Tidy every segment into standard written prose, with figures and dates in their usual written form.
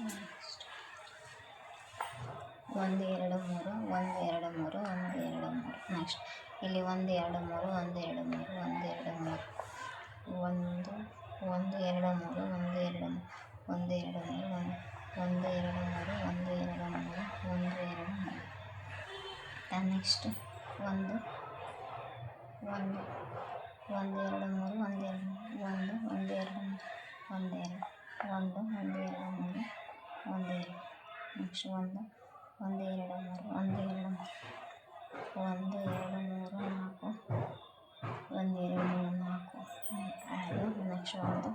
Next 1 2 3 1 2 3 1 2 3 next ಇಲ್ಲಿ 1 2 3 1 2 3 1 2 3 1 1 2 3 1 2 1 2 3 1 2 3 1 2 3 1 2 3 next 1 1 1 2 3 1 2 1 1 2 1 2 1 1 2 3 1 2 next 1 1 2 3 1 2 1 2 3 4 1 2 3 4 next 1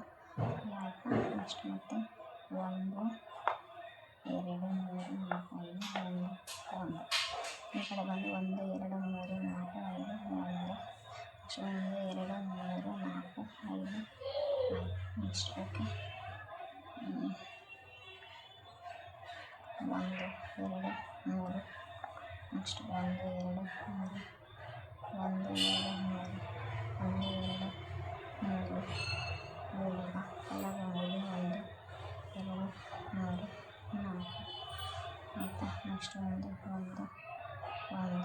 ಆಯಿತಾ. Next ಮತ್ತೆ 1 2 3 4 5 1 ಈ ಕಡೆ ಬಂದು 1 2 3 4 5 1 ನೆಕ್ಸ್ಟ್ 1 2 3 4 5 ನೆಕ್ಸ್ಟ್ ಓಕೆ 1 2 3 ನೆಕ್ಸ್ಟ್ 1 2 3 1 2 3 1 2 3 ಗೋಲಿಗ ಕಲರ್ ರಂಗೋಲಿ 1 2 3 4 ಆಯಿತಾ. ನೆಕ್ಸ್ಟ್ 1 1 1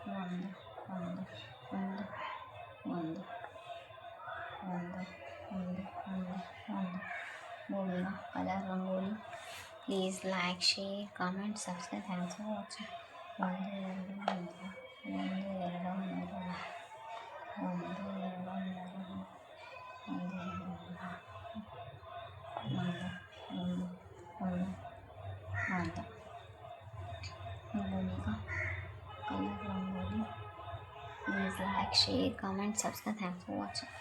1 1 1 1 1 1 1 ಗೋಲಿಗ colour rangoli. Please like share comment subscribe. Thanks for watching. 1 2 3 1 2 3 1 2 3 1 1 1 1 ಗೋಲಿಗ colour rangoli. Please like share comment subscribe. Thanks for watching.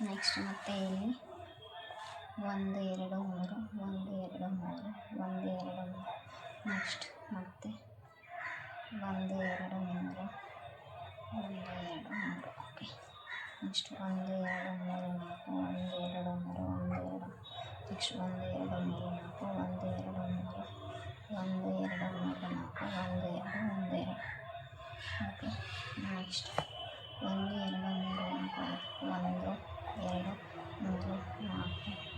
Next ಮತ್ತೆ ಇಲ್ಲಿ 1 2 3 1 2 3 1 2 3 ನೆಕ್ಸ್ಟ್ ಮತ್ತೆ 1 2 3 1 2 3 okay. Next 1 2 3 4 1 2 3 1 2 next 1 2 3 4 1 2 3 1 2 3 4 1 2 1 2 okay. Next 1 2 3 4 1 2 3 4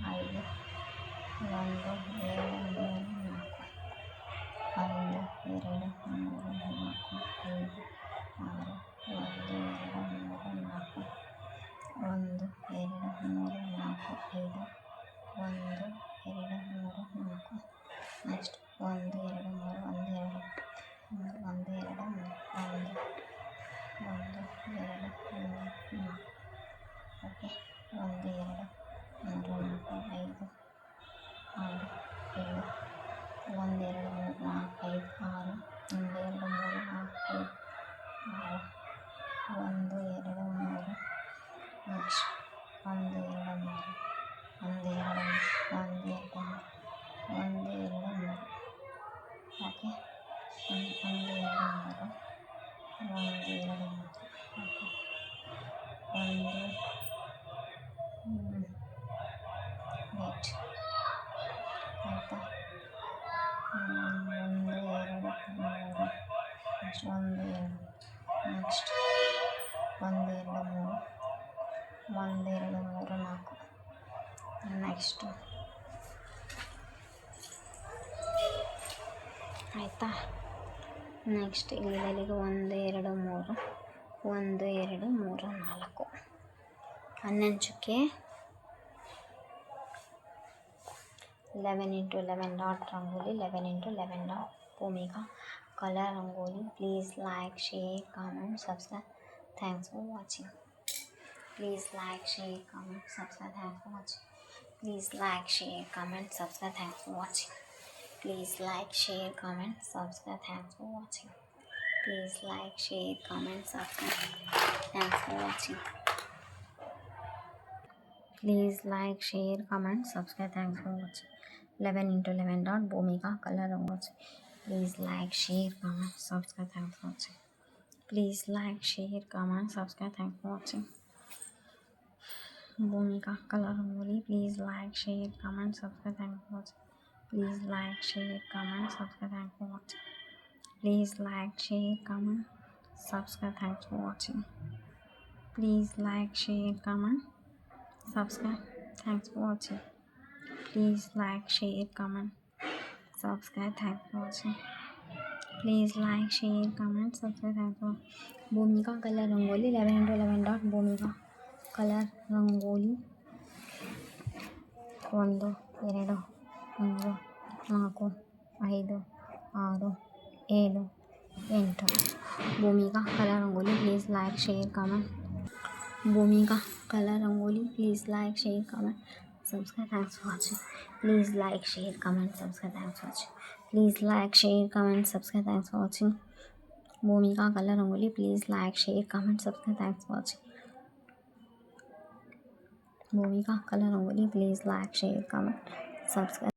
5 1 2 3 4 1 2 3 4 5 6 1 2 3 4 1 2 3 4 5 1 2 3 4 next 1 2 3 1 2 1 2 3 1 1 2 3 4 okay. 1 2 3 4 5 6 7 1 2 3 4 5 6 1 2 3 4 5 6 1 2 3 next 1 2 3 1 2 1 2 1 2 3 okay. 1 2 3 1 2 3 okay. 1 wait ಆಯಿತಾ. 1 2 3 next 1 2 next 1 2 3 1 2 3 4 next ಆಯಿತಾ. Next ಇಲ್ಲಿ 1 2 3 1 2 3 4 11 ಚುಕ್ಕೆ 11 into 11 dot rangoli 11 into 11 dot Bhumika colour rangoli. Please like share comment subscribe. Thanks for watching. Please like share comment subscribe. Thanks for watching. Please like share comment subscribe. Thanks for watching. Please like share comment subscribe. Thanks for watching. Please like share comment subscribe. Thanks for watching. Please like share comment subscribe. Thanks for watching. 11 into 11 dot Bhumika colour rangoli. Please like share comment subscribe. Thanks for watching. Please like share comment subscribe. Thanks for watching. Bhoomika colour rangoli. Please like share comment subscribe. Thanks for watching. Please like share comment subscribe. Thanks for watching. Please like share comment subscribe. Thanks for watching. Please like share comment subscribe. Thanks for watching. Please like, share, comment, subscribe. Thanks for watching. Please like, share, comment, subscribe. Thanks for भूमिका colour rangoli 11 into 11 dot भूमिका colour rangoli 1 2 3 4 5 6 7 8 भूमिका colour rangoli. Please like, share, comment. भूमिका colour rangoli. Please like, share, comment, subscribe. Thanks for watching. Please like, share, comment, subscribe. Thanks for watching. Please like, share, comment, subscribe. Thanks for watching. भूमिका colour rangoli. Please like, share, comment, subscribe. Thanks for watching. भूमिका colour rangoli. Please like, share, comment, subscribe.